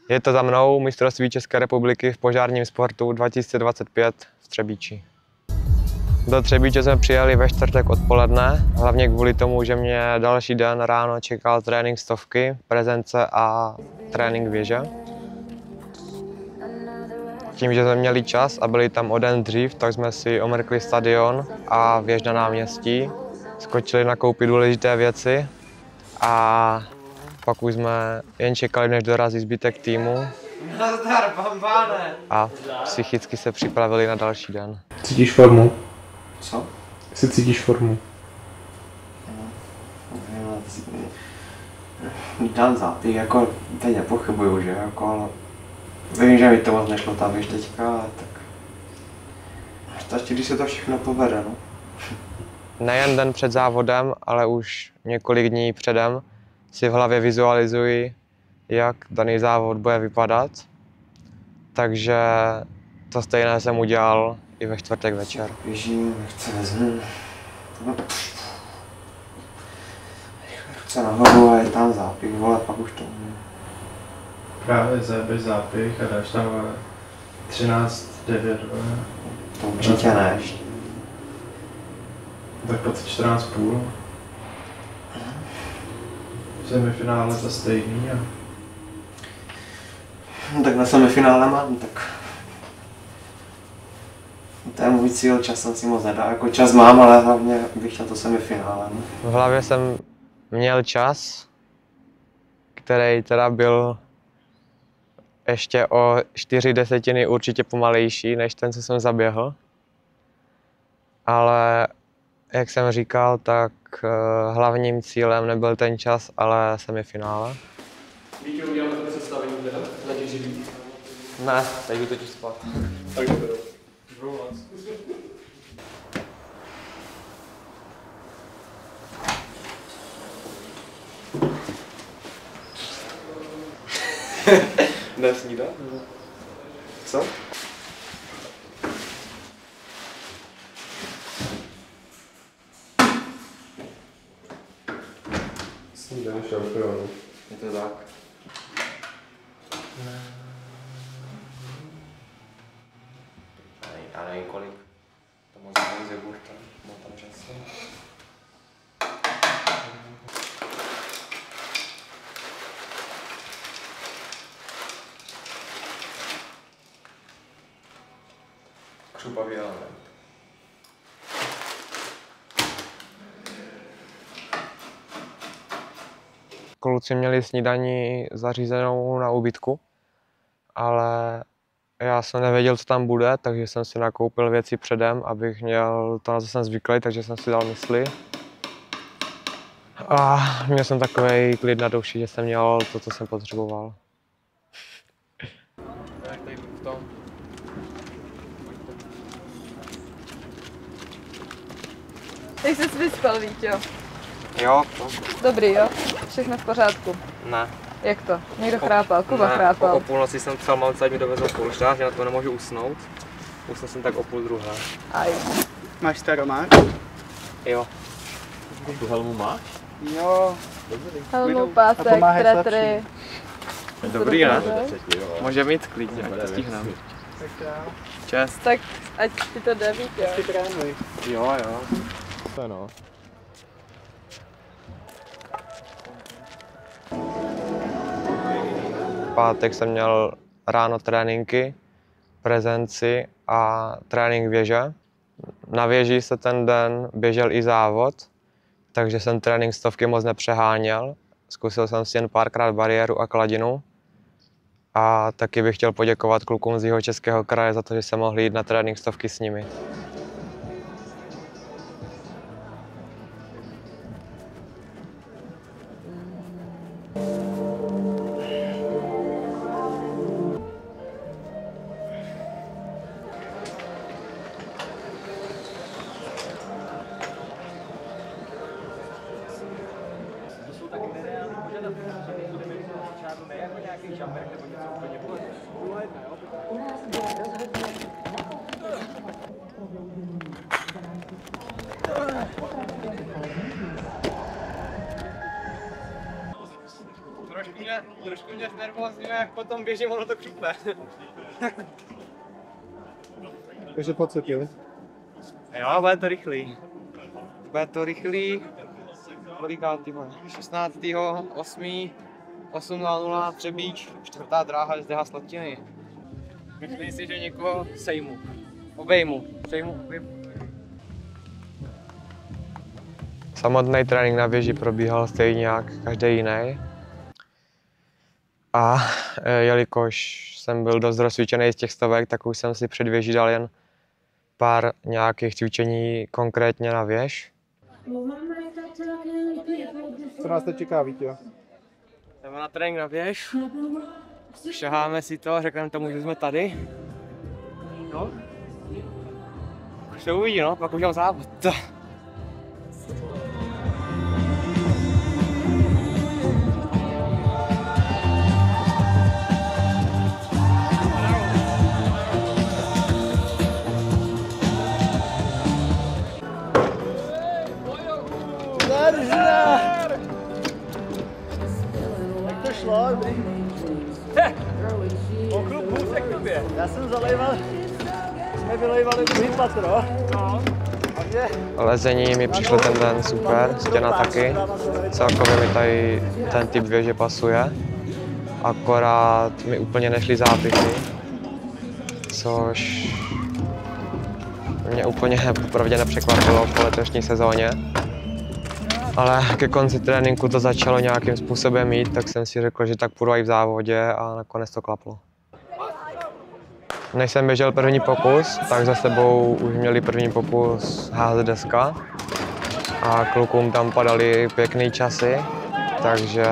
Je to za mnou mistrovství České republiky v požárním sportu 2025 v Třebíči. Do Třebíče jsme přijeli ve čtvrtek odpoledne, hlavně kvůli tomu, že mě další den ráno čekal trénink stovky, prezence a trénink věže. Tím, že jsme měli čas a byli tam o den dřív, tak jsme si omrkli stadion a věž na náměstí. Skočili nakoupit důležité věci a pak už jsme jen čekali, než dorazí zbytek týmu. Nazdar, bambáne! A psychicky se připravili na další den. Cítíš formu? Co? Jestli cítíš formu? Dan zápěk, jako teď nepochybuju, že jako, ale vím, že mi to moc nešlo tam, víš, teďka, ale tak stačí, když se to všechno povede, no. Nejen den před závodem, ale už několik dní předem si v hlavě vizualizuji, jak daný závod bude vypadat. Takže to stejné jsem udělal i ve čtvrtek večer. Běžím, chce vezmu. Chce nahoru a je tam zápěk, vole, pak už to umím. Právě zajebeš zápich a dáš tam 13,9. To určitě ne ještě. Tak pod 14,5. V semifinále to stejný a... No, tak na semifinále mám, tak to je můj cíl, čas jsem si moc nedá, jako čas mám, ale hlavně bych chtěl to semifinále. No. V hlavě jsem měl čas, který teda byl ještě o 0,4 určitě pomalejší, než ten, co jsem zaběhl. Ale jak jsem říkal, tak hlavním cílem nebyl ten čas, ale semifinále. Díky, uděláme to představení, teda? Zatěživý. Ne, teď jdu totiž spát. Tak dobrou. Jde snídat? Co? Snídaně šampionu. Je to tak. Já nevím kolik. To moc z jogurta. Mám tam času. Křupavý element. Kluci měli snídani zařízenou na úbytku, ale já jsem nevěděl, co tam bude, takže jsem si nakoupil věci předem, abych měl to, na co jsem zvyklý, takže jsem si dal mysli. A měl jsem takový klid na duši, že jsem měl to, co jsem potřeboval. Jak tady v tom? Jak jsi vyspal, Víťo? Jo, to? Dobrý, jo? Všechno v pořádku. Ne. Jak to? Někdo chrápal? Kuba O chrápal. půlnoci jsem třeba malce, mi dovezl polštář, že na to nemůžu usnout. Usnul jsem tak o 12:30. Aj. Máš staromáč? Jo. Tu helmu máš? Jo. Helmu, A pásek, pomáhaj tretry. Dobrý, ne? Dobře. Může mít klidně, ať to stihneme. Tak jo. Čest. Tak ať ti to jde, Víťo. Ty trénuj. Jo, jo. To no. V pátek jsem měl ráno tréninky, prezenci a trénink věže. Na věži se ten den běžel i závod, takže jsem trénink stovky moc nepřeháněl. Zkusil jsem si jen párkrát bariéru a kladinu. A taky bych chtěl poděkovat klukům z Jihočeského kraje za to, že se mohli jít na trénink stovky s nimi. Trošku ne. trošku mě znervózňuje, jak potom běžím, ono to křupne. Takže pocitili. Jo, bude to rychlý. Bude to rychlý. Kolikátý bude? 16. 8. 8.00 Třebíč, 4. dráha SDH Slatiny. Myslím si, že někoho sejmu. Obejmu. Samotný trénink na věži probíhal stejně jak každý jiný. A jelikož jsem byl dost rozcvičený z těch stovek, tak už jsem si před věží dal jen pár nějakých cvičení konkrétně na věž. Co nás teď čeká, Vítě? Jdeme na trénink na věž. Šaháme si to, řekneme tomu, že jsme tady. No. Už se uvidí, no, pak už mám závod. Jak to šlo? Já jsem zalejval, jsme vylejvali druhý patro. Lezení mi přišlo ten den super, stěna taky. Celkově mi tady ten typ věže pasuje. Akorát mi úplně nešly zápichy, což mě úplně popravdě nepřekvapilo po letošní sezóně. Ale ke konci tréninku to začalo nějakým způsobem jít, tak jsem si řekl, že tak půjdu i v závodě a nakonec to klaplo. Než jsem běžel první pokus, tak za sebou už měli první pokus házet deska a klukům tam padaly pěkný časy, takže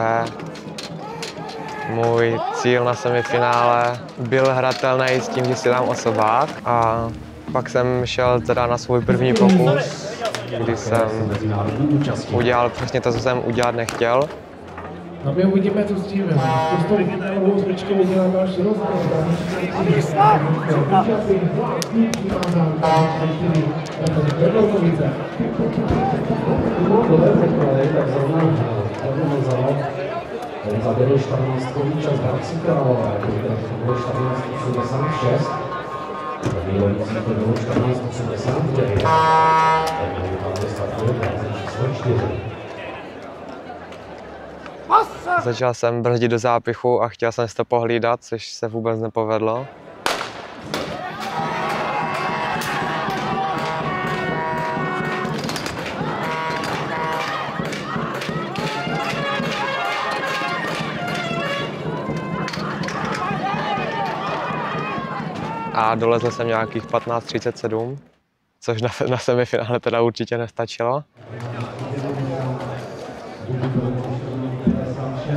můj cíl na semifinále byl hratelný s tím, že si dám osobák a pak jsem šel teda na svůj první pokus, kdy jsem udělal přesně to, co jsem udělat nechtěl. No my uvidíme, co s tím. To s tou finálovou smyčkou udělám další rozpad. Zaběrl 14. čas Hradci Králové, to bylo 14.86. Výlovící to bylo 14.89. Takže startuje práce číslo 4. Začal jsem brzdit do zápichu a chtěl jsem si to pohlídat, což se vůbec nepovedlo. A dolezl jsem nějakých 15.37, což na semifinále teda určitě nestačilo.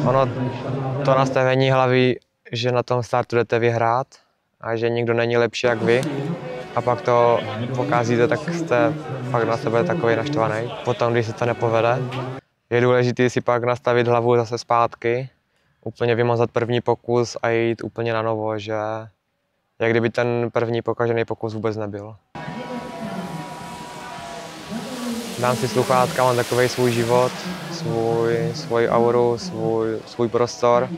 Ono to nastavení hlavy, že na tom startu jdete vyhrát a že nikdo není lepší jak vy a pak to pokazíte, tak jste pak na sebe takový naštvaný. Potom, když se to nepovede, je důležité si pak nastavit hlavu zase zpátky, úplně vymazat první pokus a jít úplně na novo, že jak kdyby ten první pokažený pokus vůbec nebyl. Dám si sluchátka, mám takový svůj život, svůj auru, svůj prostor.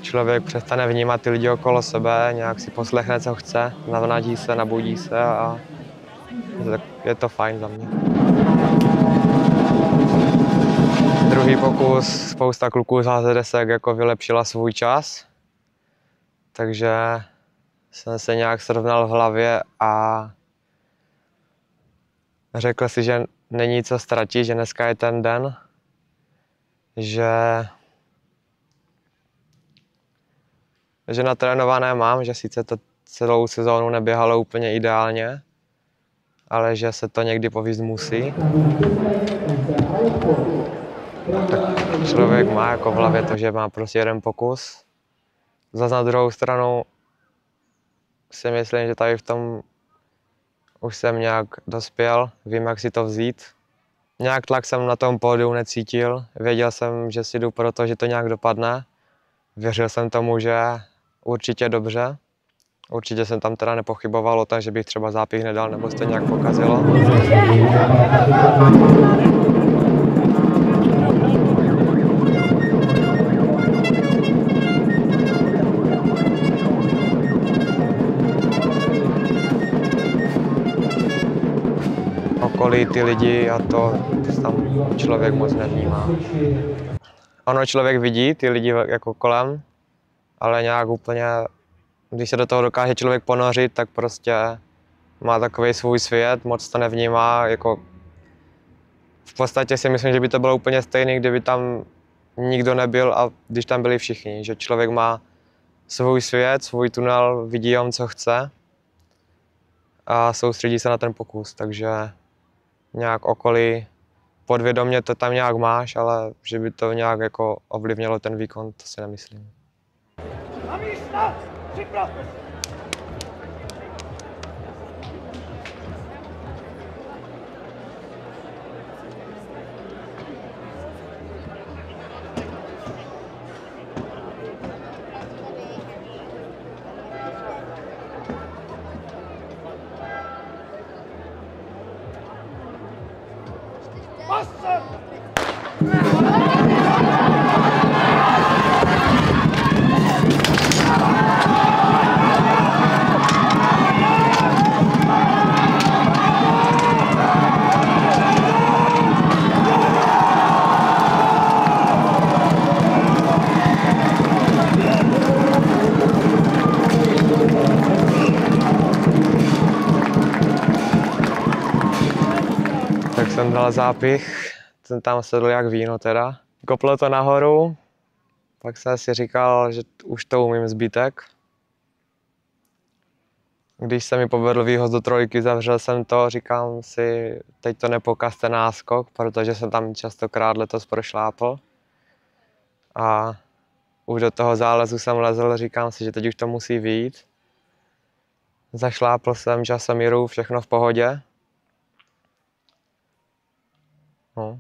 Člověk přestane vnímat ty lidi okolo sebe, nějak si poslechne, co chce, navnadí se, nabudí se a je to fajn za mě. Druhý pokus, spousta kluků z HZDSek jako vylepšila svůj čas, takže jsem se nějak srovnal v hlavě a řekl si, že není co ztratit, že dneska je ten den, že natrénované mám, že sice to celou sezónu neběhalo úplně ideálně, ale že se to někdy povíst musí. Tak člověk má jako v hlavě to, že má prostě jeden pokus. Zas na druhou stranu si myslím, že tady v tom už jsem nějak dospěl, vím, jak si to vzít. Nějak tlak jsem na tom pódiu necítil, věděl jsem, že si jdu proto, že to nějak dopadne. Věřil jsem tomu, že určitě dobře. Určitě jsem tam teda nepochyboval o tom, že bych třeba zápich nedal nebo se to nějak pokazilo. okolí ty lidi a to tam člověk moc nevnímá. Ono člověk vidí ty lidi jako kolem, ale nějak úplně, když se do toho dokáže člověk ponořit, tak prostě má takový svůj svět, moc to nevnímá. Jako v podstatě si myslím, že by to bylo úplně stejné, kdyby tam nikdo nebyl a když tam byli všichni. Že člověk má svůj svět, svůj tunel, vidí jenom, co chce a soustředí se na ten pokus. Takže nějak okolí podvědomě to tam nějak máš, ale že by to nějak jako ovlivnilo ten výkon, to si nemyslím. Na místa! Připravte se! Tak jsem dal zápich, jsem tam sedl jak víno teda. Koplo to nahoru, pak jsem si říkal, že už to umím zbytek. Když se mi povedl výhoz do trojky, zavřel jsem to, říkám si, teď to nepokazte náskok, protože jsem tam častokrát letos prošlápl. A už do toho zálezu jsem lezl, říkám si, že teď už to musí vyjít. Zašlápl jsem časomíru, všechno v pohodě. No.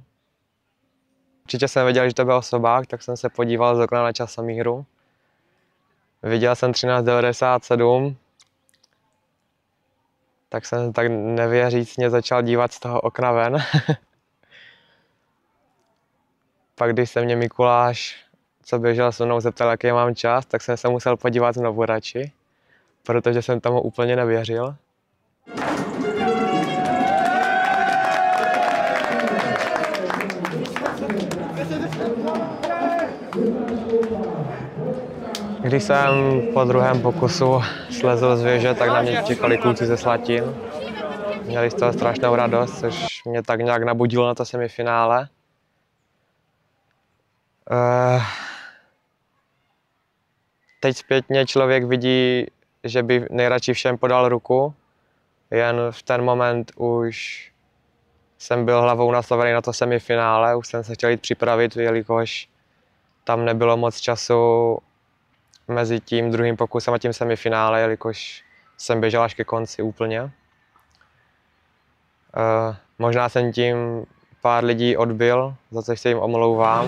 Určitě jsem věděl, že to byl osobák, tak jsem se podíval z okna na časomíru. Viděl jsem 13,97, tak jsem tak nevěřícně začal dívat z toho okna ven. Pak když se mě Mikuláš, co běžel se mnou, zeptal, jaký mám čas, tak jsem se musel podívat znovu radši, protože jsem tomu úplně nevěřil. Když jsem po druhém pokusu slezl z věže, tak na mě čekali kluci ze Slatin. Měli z toho strašnou radost, což mě tak nějak nabudilo na to semifinále. Teď zpětně člověk vidí, že by nejradši všem podal ruku, jen v ten moment už jsem byl hlavou nastavený na to semifinále, už jsem se chtěl jít připravit, jelikož tam nebylo moc času mezi tím druhým pokusem a tím semifinále, jelikož jsem běžel až ke konci úplně. Možná jsem tím pár lidí odbil, za což se jim omlouvám.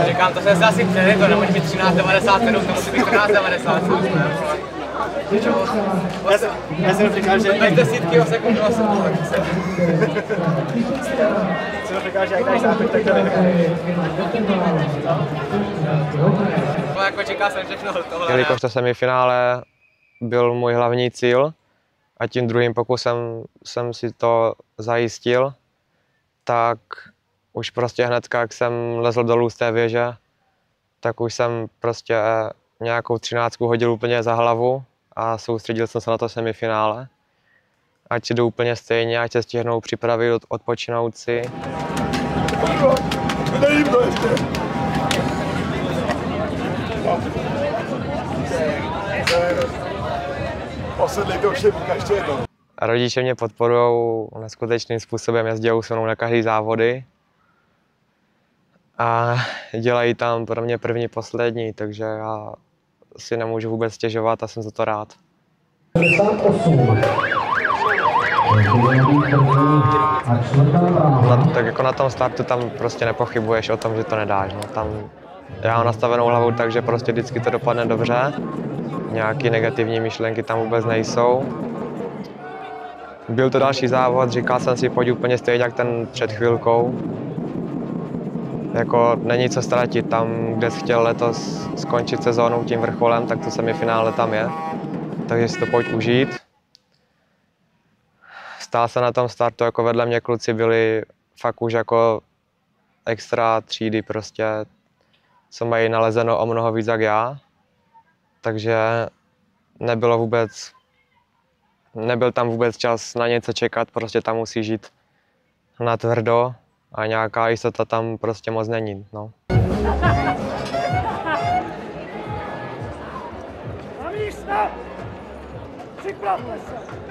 Říkám, to jsem se asi přijeli, to nemůže být 13,97, to musí být 14,97. Já jsem říkal, že... Bez desítky o sekundu a jsem jsem říkal, že jak dáš zápich, tak to nevychází. to jako čekal jsem všechno tohle. Jelikož to semifinále byl můj hlavní cíl a tím druhým pokusem jsem si to zajistil, tak už prostě hnedka, jak jsem lezl dolů z té věže, tak už jsem prostě nějakou 13 hodil úplně za hlavu a soustředil jsem se na to semifinále. Ať si jdu úplně stejně, ať se stihnou připravit, odpočinout si. Rodiče mě podporují neskutečným způsobem, jezdí se mnou na každý závody. A dělají tam pro mě první, poslední, takže já si nemůžu vůbec stěžovat a jsem za to rád. 58. Tak jako na tom startu tam prostě nepochybuješ o tom, že to nedáš. No. Tam já mám nastavenou hlavu tak, že prostě vždycky to dopadne dobře. Nějaké negativní myšlenky tam vůbec nejsou. Byl to další závod, říkal jsem si, pojď úplně stejně jak ten před chvilkou. Jako není co ztratit, tam, kde jsi chtěl letos skončit sezónu tím vrcholem, tak to semifinále tam je. Takže si to pojď užít. stál se na tom startu, jako vedle mě kluci byli fakt už jako extra třídy prostě, co mají nalezeno o mnoho víc jak já. Takže nebyl tam vůbec čas na něco čekat, prostě tam musí žít natvrdo a nějaká jistota tam prostě moc není. No. Na místa! Připravte se!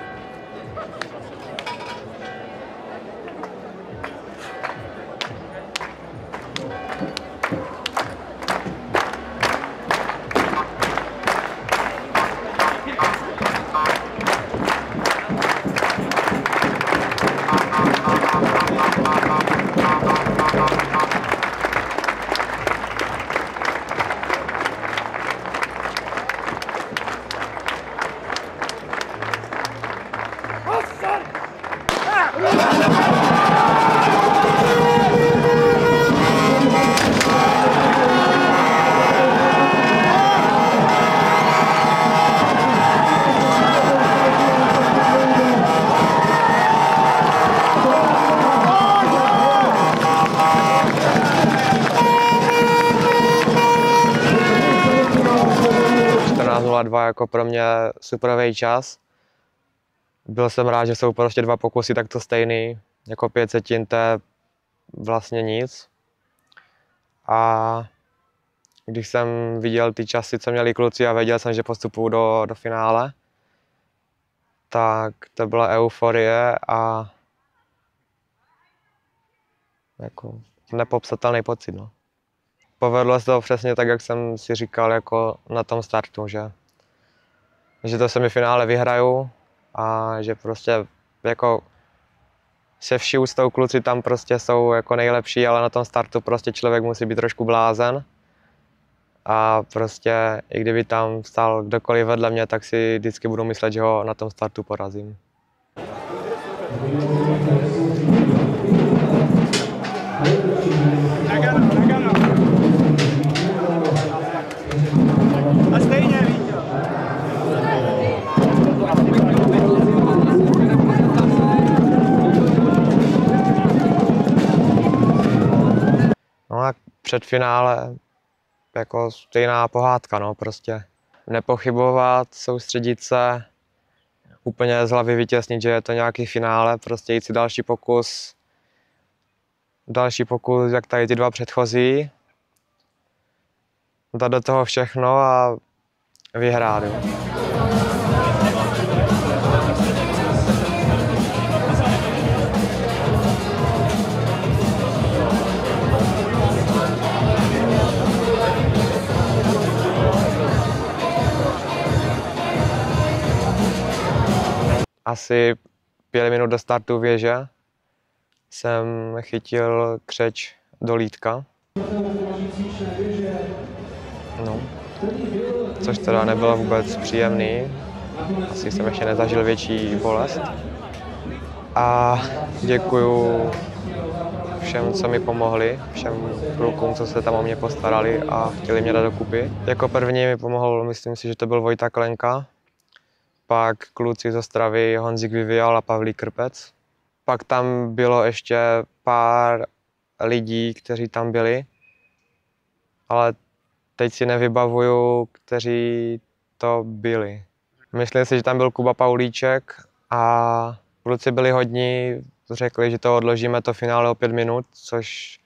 Jako pro mě superový čas. Byl jsem rád, že jsou prostě 2 pokusy takto stejný, jako 500, to je vlastně nic. A když jsem viděl ty časy, co měli kluci a věděl jsem, že postupuju do finále, tak to byla euforie a jako nepopsatelný pocit. No. Povedlo se to přesně tak, jak jsem si říkal jako na tom startu, že to semifinále vyhraju a že prostě jako se vší úctou kluci tam prostě jsou jako nejlepší, ale na tom startu prostě člověk musí být trošku blázen. A prostě i kdyby tam stál kdokoliv vedle mě, tak si vždycky budu myslet, že ho na tom startu porazím. A stejně, Víťo. No a před finále jako stejná pohádka, no prostě. Nepochybovat, soustředit se, úplně z hlavy vytěsnit, že je to nějaký finále, prostě jít si další pokus, jak tady ty 2 předchozí, dát do toho všechno a vyhrát. Jo. Asi 5 minut do startu věže jsem chytil křeč do lítka. No, což teda nebylo vůbec příjemný. Asi jsem ještě nezažil větší bolest. A děkuju všem, co mi pomohli, všem klukům, co se tam o mě postarali a chtěli mě dát dokupy. Jako první mi pomohl, myslím si, že to byl Vojta Klenka. Pak kluci z Ostravy Honzik Vyvial a Pavlík Krpec. Pak tam bylo ještě pár lidí, kteří tam byli, ale teď si nevybavuju, kteří to byli. Myslím si, že tam byl Kuba Paulíček a kluci byli hodní, řekli, že to odložíme to finále o 5 minut, což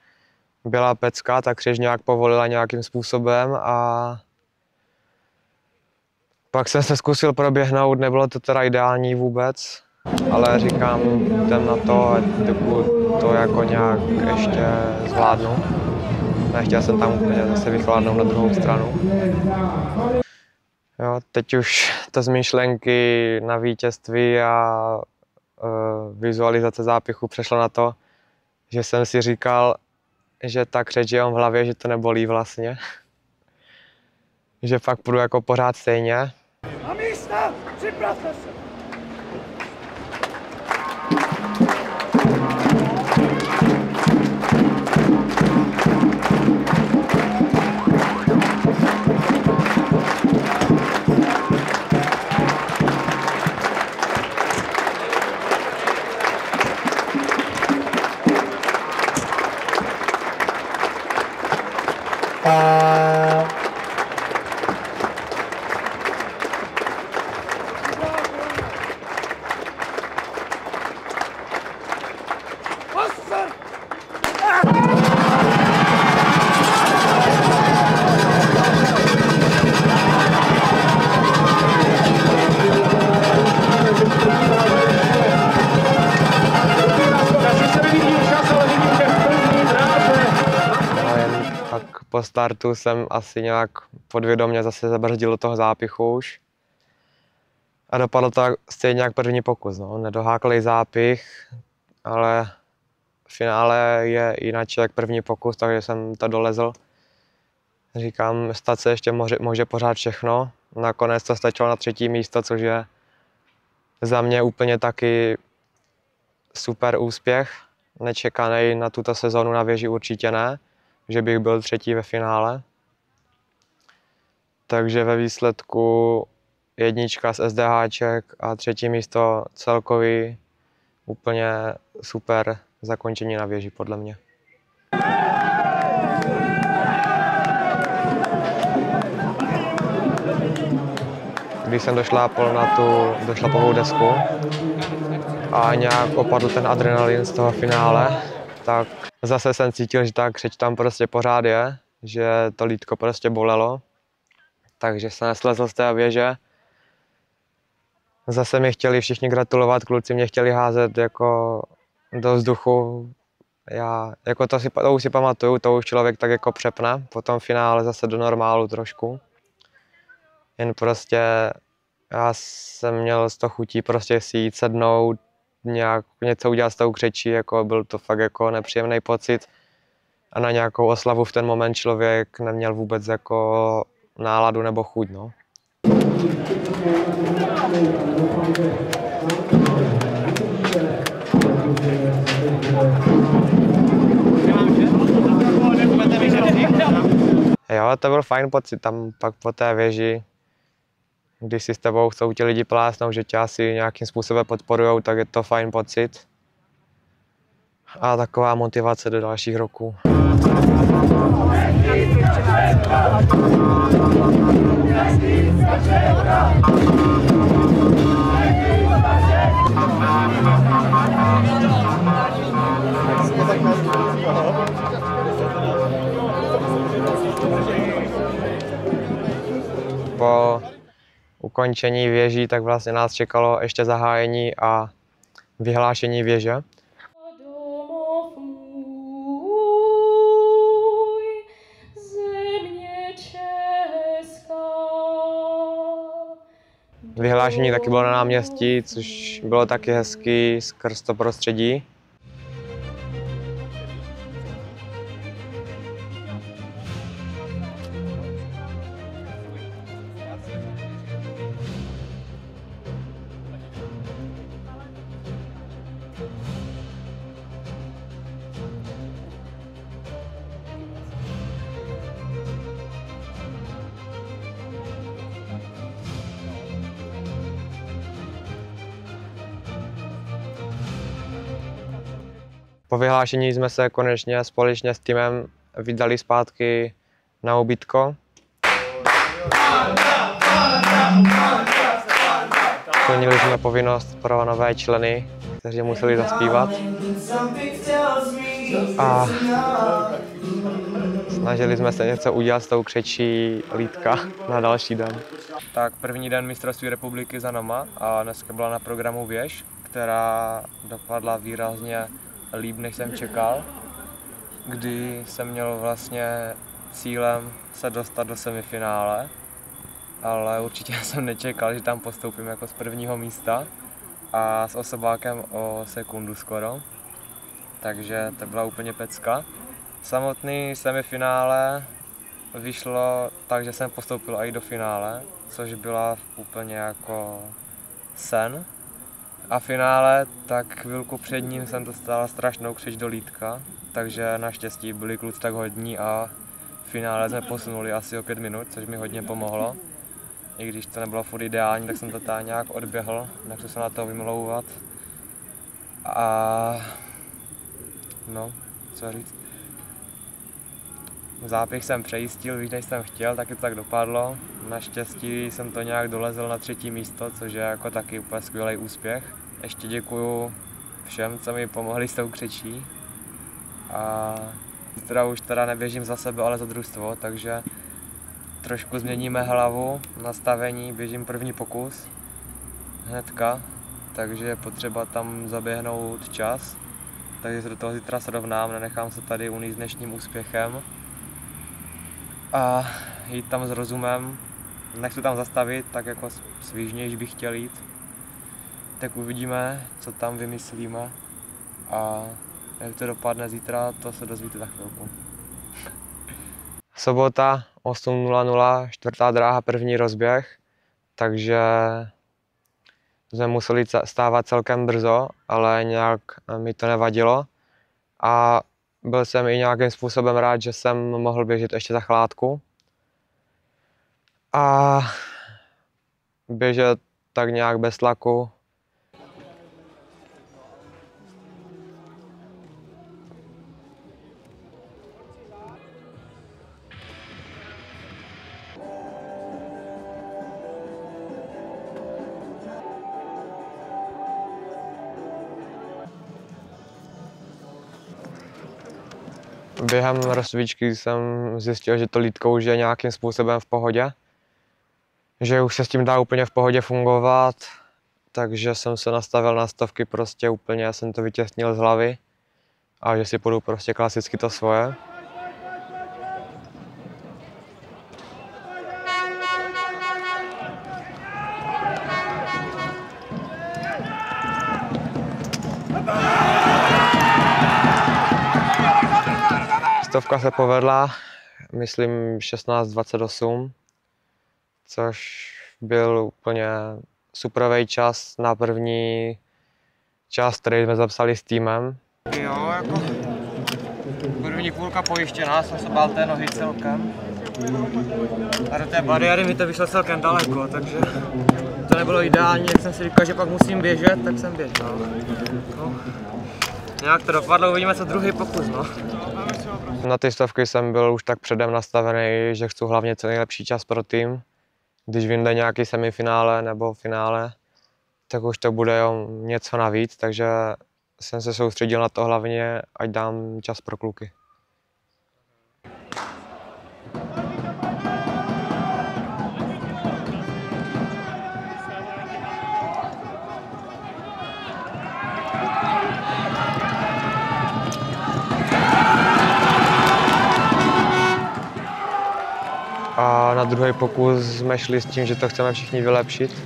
byla pecka, tak křeč nějak povolila nějakým způsobem a pak jsem se zkusil proběhnout, nebylo to teda ideální vůbec, ale říkám, jdem na to, dokud to jako nějak ještě zvládnu. Nechtěl jsem tam úplně zase vychladnout na druhou stranu. Jo, teď už to z myšlenky na vítězství a vizualizace zápichu přešlo na to, že jsem si říkal, že ta křeč je v hlavě, že to nebolí vlastně. Že fakt půjdu jako pořád stejně. Na místa! Připravte se! po startu jsem asi nějak podvědomě zase zabrzdil do toho zápichu už. A dopadlo to stejně jak první pokus, no. Nedoháklej zápich, ale v finále je jinak jak první pokus, takže jsem to dolezl. Říkám, stát se ještě může pořád všechno. Nakonec to stačilo na 3. místo, což je za mě úplně taky super úspěch. Nečekaný na tuto sezonu na věži určitě ne, že bych byl 3. ve finále. Takže ve výsledku 1 z SDHček a 3. místo celkový úplně super zakončení na věži podle mě. Když jsem došlápl na tu došlapovou desku a nějak opadl ten adrenalin z toho finále, tak zase jsem cítil, že ta křeč tam prostě pořád je, že to lítko prostě bolelo. Takže jsem slezl z té věže. Zase mi chtěli všichni gratulovat, kluci mě chtěli házet jako do vzduchu. Já jako to už si pamatuju, to už člověk tak jako přepne, po tom finále zase do normálu trošku. Jen prostě já jsem měl z toho chutí prostě si jít sednout, nějak něco udělat s tou křečí, jako byl to fakt jako nepříjemný pocit. A na nějakou oslavu v ten moment člověk neměl vůbec jako náladu nebo chuť, no. Jo, to byl fajn pocit, tam pak po té věži, když si s tebou chcou ti lidi plásnout, že tě asi nějakým způsobem podporujou, tak je to fajn pocit. A taková motivace do dalších roků. Po ukončení věží tak vlastně nás čekalo ještě zahájení a vyhlášení věže. Vyhlášení taky bylo na náměstí, což bylo taky hezký skrz to prostředí. Po vyhlášení jsme se konečně společně s týmem vydali zpátky na ubytko. Splnili jsme povinnost pro nové členy, kteří museli zaspívat. A snažili jsme se něco udělat s tou křečí lítka na další den. Tak první den mistrovství republiky za náma a dneska byla na programu věž, která dopadla výrazně líp, než jsem čekal, kdy jsem měl vlastně cílem se dostat do semifinále, ale určitě jsem nečekal, že tam postoupím jako z prvního místa a s osobákem o sekundu skoro, takže to byla úplně pecka. Samotný semifinále vyšlo tak, že jsem postoupil i do finále, což byla úplně jako sen. A v finále, tak chvilku před ním jsem dostal strašnou křeč do lítka, takže naštěstí byli kluci tak hodní a v finále jsme posunuli asi o 5 minut, což mi hodně pomohlo. I když to nebylo furt ideální, tak jsem to tady nějak odběhl, nechci se na to vymlouvat. A no, co říct. Zápěch jsem přejistil, víc než jsem chtěl, taky to tak dopadlo. Naštěstí jsem to nějak dolezl na 3. místo, což je jako taky úplně skvělý úspěch. Ještě děkuju všem, co mi pomohli s tou křečí. A už neběžím za sebe, ale za družstvo, takže trošku změníme hlavu, nastavení, běžím první pokus hnedka, takže je potřeba tam zaběhnout čas. Takže se do toho zítra srovnám, nenechám se tady unést dnešním úspěchem. a jít tam s rozumem. Nechci tam zastavit, tak jako svižně, když bych chtěl jít. Tak uvidíme, co tam vymyslíme a jak to dopadne zítra, to se dozvíte za chvilku. Sobota 8:00, čtvrtá dráha, první rozběh, takže jsme museli stávat celkem brzo, ale nějak mi to nevadilo a byl jsem i nějakým způsobem rád, že jsem mohl běžet ještě za chládku a běžet tak nějak bez tlaku. Během rozcvičky jsem zjistil, že to lítko už je nějakým způsobem v pohodě. Že už se s tím dá úplně v pohodě fungovat, takže jsem se nastavil na stovky prostě úplně, jsem to vytěsnil z hlavy a že si půjdu prostě klasicky to svoje. Stovka se povedla, myslím 16:28, což byl úplně superový čas na první čas, který jsme zapsali s týmem. Jo, jako první půlka pojištěná, jsem se bál té nohy celkem. A do té bariéry mi to vyšlo celkem daleko, takže to nebylo ideální, jak jsem si říkal, že pak musím běžet, tak jsem běžel. No. Nějak to dopadlo, uvidíme co druhý pokus, no. Na ty stovky jsem byl už tak předem nastavený, že chci hlavně co nejlepší čas pro tým. Když vyjde nějaký semifinále nebo finále, tak už to bude něco navíc, takže jsem se soustředil na to hlavně, ať dám čas pro kluky. A na druhý pokus jsme šli s tím, že to chceme všichni vylepšit.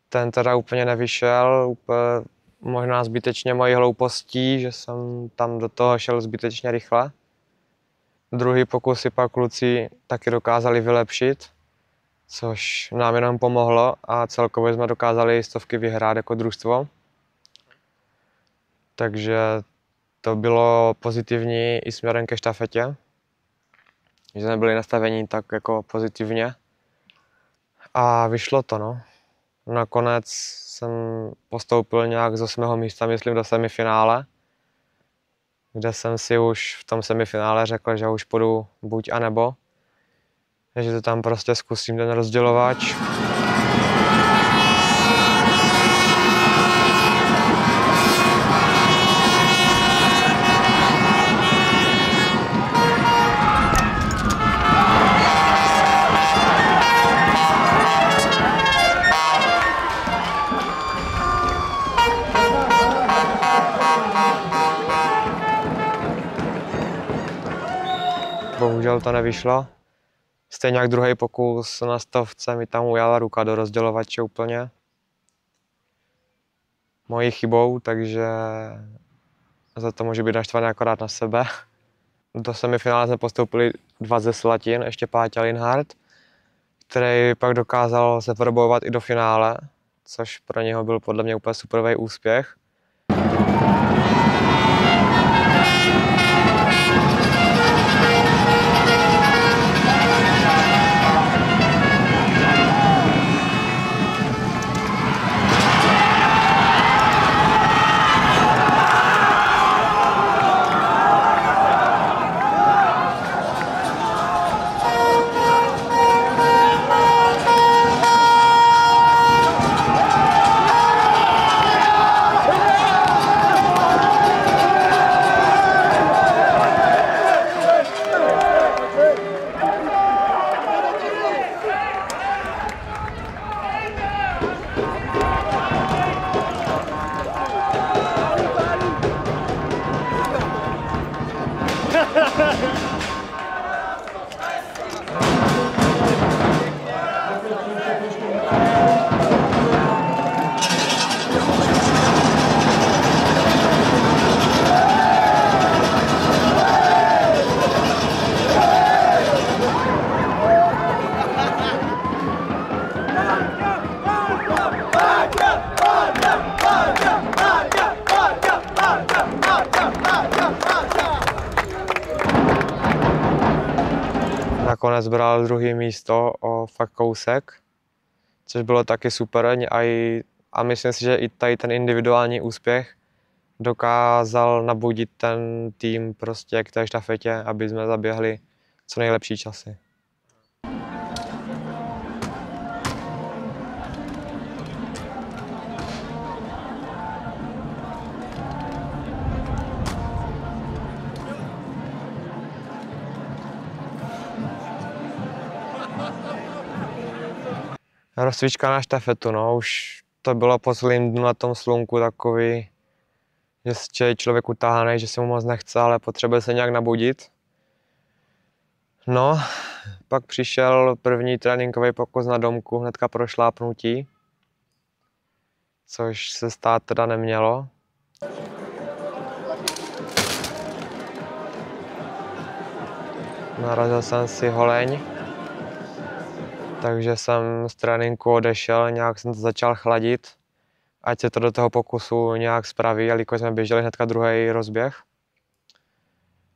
Ten teda úplně nevyšel, úplně možná zbytečně mojí hloupostí, že jsem tam do toho šel zbytečně rychle. Druhý pokus si pak kluci taky dokázali vylepšit, což nám jenom pomohlo a celkově jsme dokázali stovky vyhrát jako družstvo. Takže to bylo pozitivní i směrem ke štafetě, že jsme byli nastavení tak jako pozitivně a vyšlo to, no. Nakonec jsem postoupil nějak z 8. místa, myslím, do semifinále, kde jsem si už v tom semifinále řekl, že už půjdu buď a nebo, že to tam prostě zkusím ten rozdělovač. Bohužel to nevyšlo. Stejně jak druhý pokus na stovce mi tam ujala ruka do rozdělovače úplně. Mojí chybou, takže za to může být naštvaný akorát na sebe. Do semifinále jsme postoupili 2 ze Slatin, ještě Páťa Linhardt, který pak dokázal se probojovat i do finále, což pro něho byl podle mě úplně superový úspěch. nakonec bral druhé místo o fakt kousek, což bylo taky super a myslím si, že i tady ten individuální úspěch dokázal nabudit ten tým prostě k té štafetě, aby jsme zaběhli co nejlepší časy. Rozcvička na štafetu, no, už to bylo po celém dnu na tom slunku takový, že je člověk utáhaný, že se mu moc nechce, ale potřebuje se nějak nabudit. No, pak přišel první tréninkový pokus na domku, hnedka pro šlápnutí, což se stát teda nemělo. Narazil jsem si holeň, takže jsem z tréninku odešel, nějak jsem to začal chladit, ať se to do toho pokusu nějak spraví, jelikož jsme běželi hnedka druhý rozběh.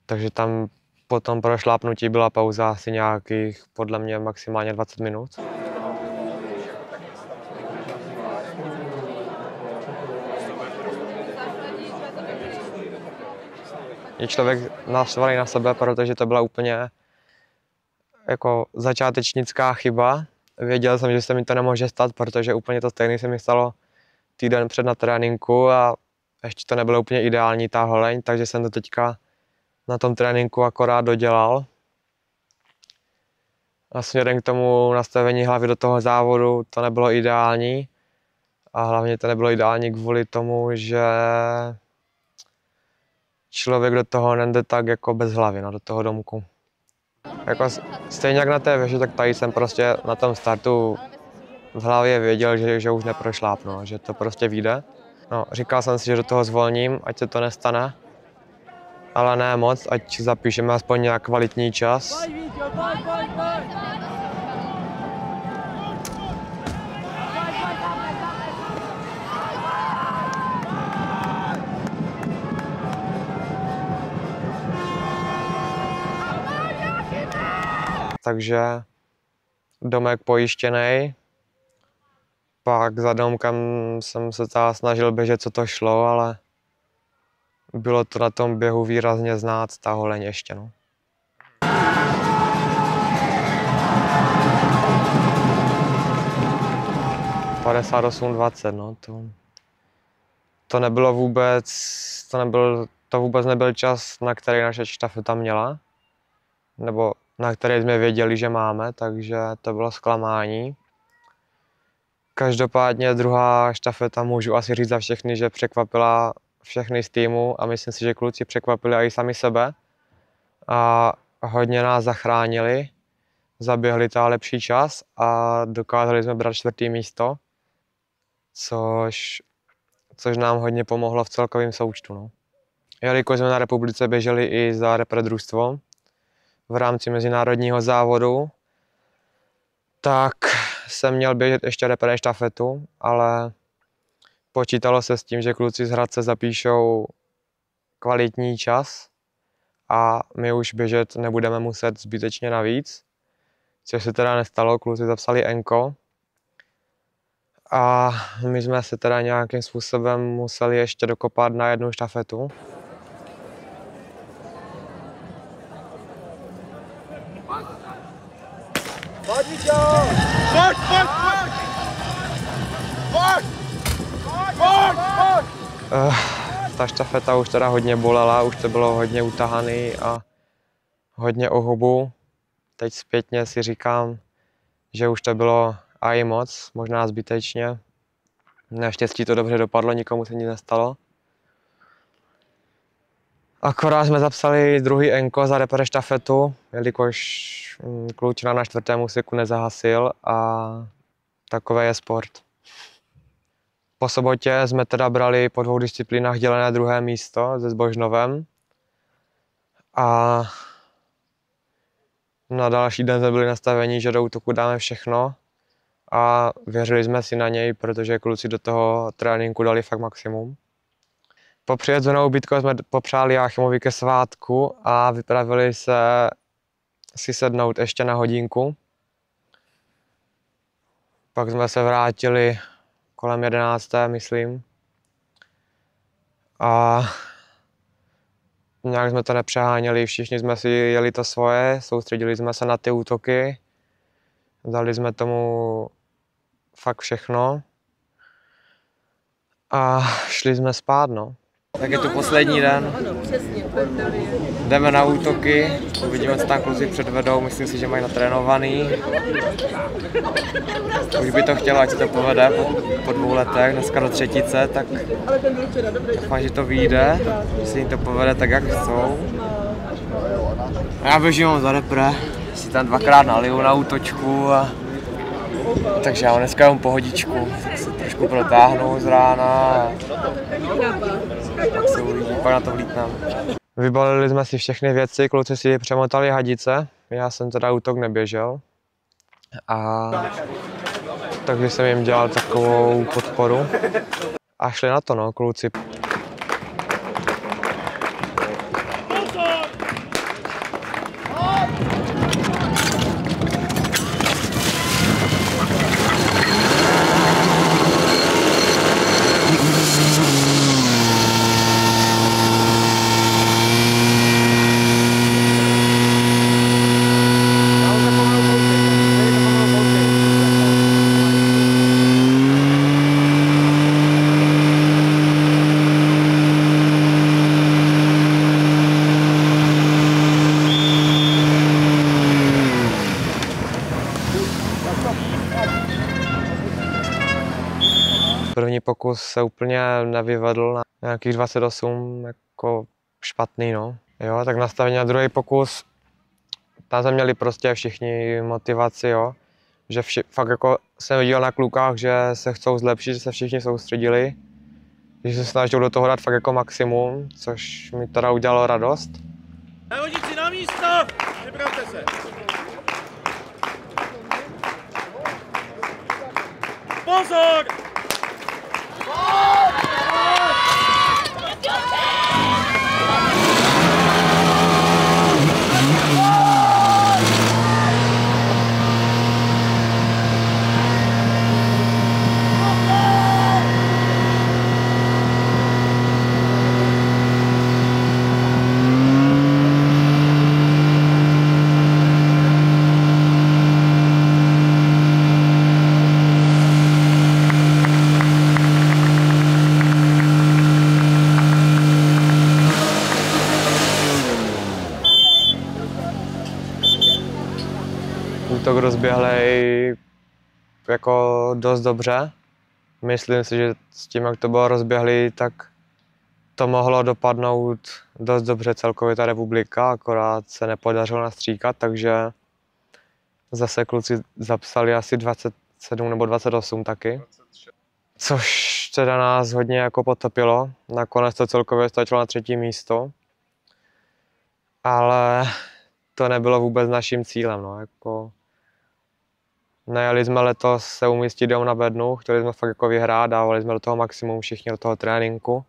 Takže tam potom pro šlápnutí byla pauza asi nějakých, podle mě, maximálně 20 minut. Je člověk naštvaný na sebe, protože to byla úplně jako začátečnická chyba. Věděl jsem, že se mi to nemůže stát, protože úplně to stejné se mi stalo týden před na tréninku a ještě to nebylo úplně ideální ta holeň, takže jsem to teďka na tom tréninku akorát dodělal. A směrem k tomu nastavení hlavy do toho závodu to nebylo ideální. A hlavně to nebylo ideální kvůli tomu, že člověk do toho nejde tak jako bez hlavy, no, do toho domku. Jako stejně jak na té věži, tak tady jsem prostě na tom startu v hlavě věděl, že už neprošlápnu, že to prostě vyjde. No, říkal jsem si, že do toho zvolním, ať se to nestane, ale ne moc, ať zapíšeme aspoň nějak kvalitní čas. Takže domek pojištěný. Pak za domkem jsem se snažil běžet, co to šlo, ale bylo to na tom běhu výrazně znát, ta holeň ještě. No. No, to nebylo vůbec, to vůbec nebyl čas, na který naše štafeta měla, nebo na který jsme věděli, že máme, takže to bylo zklamání. Každopádně druhá štafeta můžu asi říct za všechny, že překvapila všechny z týmu a myslím si, že kluci překvapili i sami sebe. A hodně nás zachránili, zaběhli ta lepší čas a dokázali jsme brát 4. místo, což nám hodně pomohlo v celkovém součtu. No. Jelikož jsme na republice běželi i za repredružstvo v rámci mezinárodního závodu, tak jsem měl běžet ještě repre štafetu, ale počítalo se s tím, že kluci z Hradce zapíšou kvalitní čas a my už běžet nebudeme muset zbytečně navíc, což se teda nestalo, kluci zapsali enko. A my jsme se teda nějakým způsobem museli ještě dokopat na jednu štafetu. Pojď, Míťo! Pojď! Ta štafeta už teda hodně bolela, už to bylo hodně utahaný a hodně o hubu. Teď zpětně si říkám, že už to bylo i moc, možná zbytečně. Naštěstí to dobře dopadlo, nikomu se nic nestalo. Akorát jsme zapsali druhý enko za repre štafetu, jelikož klučina na 4. úseku nezahasil a takový je sport. Po sobotě jsme teda brali po 2 disciplínách dělené 2. místo se Zbožnovem a na další den jsme byli nastaveni, že do útoku dáme všechno a věřili jsme si na něj, protože kluci do toho tréninku dali fakt maximum. Po přijezenou bitkou jsme popřáli Jáchymovi ke svátku a vypravili se si sednout ještě na hodinku. Pak jsme se vrátili kolem 11. myslím. A nějak jsme to nepřeháněli, všichni jsme si jeli to svoje, soustředili jsme se na ty útoky. Dali jsme tomu fakt všechno. A šli jsme spát, no. Tak je to poslední den. Jdeme na útoky, uvidíme, co tam kluci předvedou, myslím si, že mají natrénovaný. Už by to chtělo, ať se to povede po 2 letech, dneska do třetice, tak doufám, že to vyjde, že se jim to povede tak, jak chcou. A já běžím za repre, si tam 2krát naliju na útočku, takže já dneska jenom pohodičku, tak se trošku protáhnu z rána a pak se uvidí, pak na to vlítneme. Vybalili jsme si všechny věci, kluci si přemotali hadice, já jsem teda útok neběžel. Takže jsem jim dělal takovou podporu a šli na to, no, kluci. První pokus se úplně nevyvedl na nějakých 28, jako špatný, no. Jo, tak nastavení na druhý pokus, tam jsme měli prostě všichni motivaci, jo. Že fakt jako jsem viděl na klukách, že se chcou zlepšit, že se všichni soustředili. Že se snažil do toho dát fakt jako maximum, což mi teda udělalo radost. Nahodit si na místo, připravte se. Pozor! Útok rozběhlej jako dost dobře. Myslím si, že s tím, jak to bylo rozběhlý, tak to mohlo dopadnout dost dobře celkově ta republika, akorát se nepodařilo nastříkat, takže zase kluci zapsali asi 27 nebo 28 taky. Což teda nás hodně jako potopilo. Nakonec to celkově stačilo na 3. místo. Ale to nebylo vůbec naším cílem, no, jako najeli jsme letos se umístit domů na bednu, chtěli jsme fakt jako vyhrát, dávali jsme do toho maximum všichni do toho tréninku.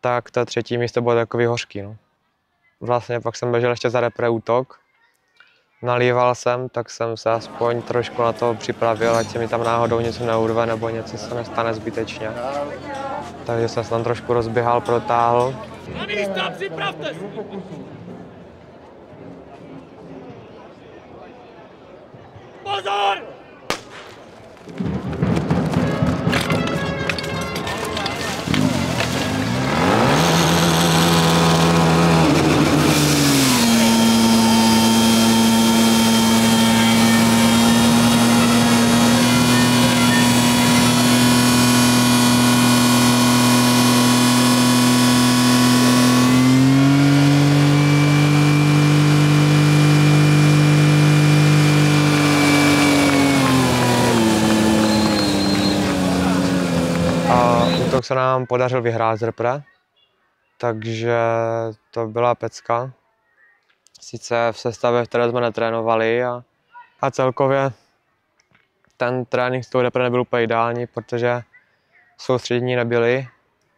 Tak to 3. místo bylo takový hořký, no. Vlastně pak jsem běžel ještě za repre útok. Nalíval jsem, tak jsem se aspoň trošku na to připravil, ať se mi tam náhodou něco neurve nebo něco se nestane zbytečně. Takže jsem se tam trošku rozběhal, protáhl. Na místo, připravte se. Pozor! Útok se nám podařil vyhrát z repre, takže to byla pecka. Sice v sestavě, v které jsme netrénovali a celkově ten trénink s tou repre nebyl úplně ideální, protože soustředění nebyli,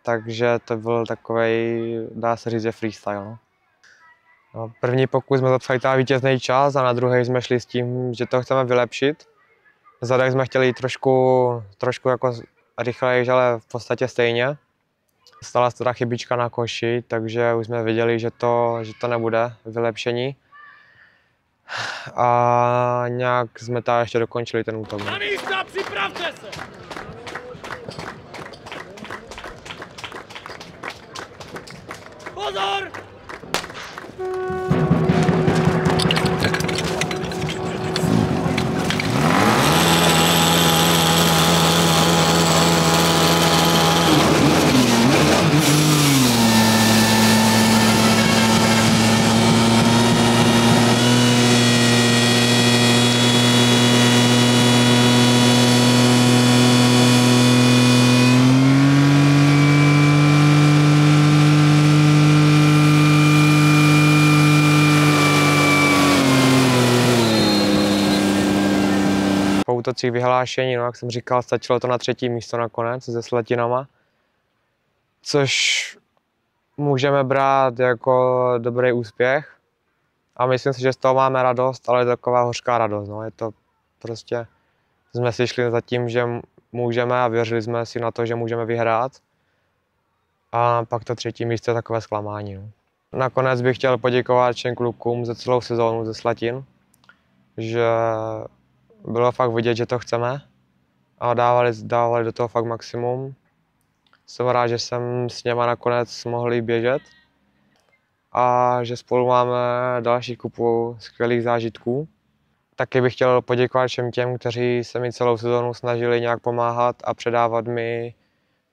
takže to byl takovej, dá se říct, že freestyle. No. No, první pokus jsme zapsali ta vítězný čas a na druhý jsme šli s tím, že to chceme vylepšit. Zadek jsme chtěli jít trošku jako rychleji, ale v podstatě stejně. Stala se teda chybička na koši, takže už jsme viděli, že to nebude vylepšení. A nějak jsme tam ještě dokončili ten útok. Na místa, připravte se! Pozor! Po útocích vyhlášení, no, jak jsem říkal, stačilo to na 3. místo nakonec se Slatinama, což můžeme brát jako dobrý úspěch a myslím si, že z toho máme radost, ale je to taková hořká radost. No. Je to prostě, jsme si šli za tím, že můžeme a věřili jsme si na to, že můžeme vyhrát a pak to 3. místo je takové zklamání. No. Nakonec bych chtěl poděkovat všem klukům za celou sezónu ze Slatin, že bylo fakt vidět, že to chceme a dávali do toho fakt maximum. Jsem rád, že jsem s něma nakonec mohl běžet a že spolu máme další kupu skvělých zážitků. Taky bych chtěl poděkovat všem těm, kteří se mi celou sezónu snažili nějak pomáhat a předávat mi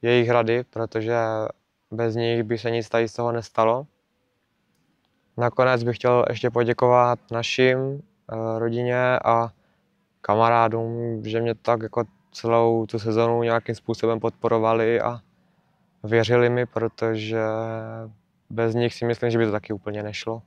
jejich rady, protože bez nich by se nic tady z toho nestalo. Nakonec bych chtěl ještě poděkovat našim, rodině a kamarádům, že mě tak jako celou tu sezonu nějakým způsobem podporovali a věřili mi, protože bez nich si myslím, že by to taky úplně nešlo.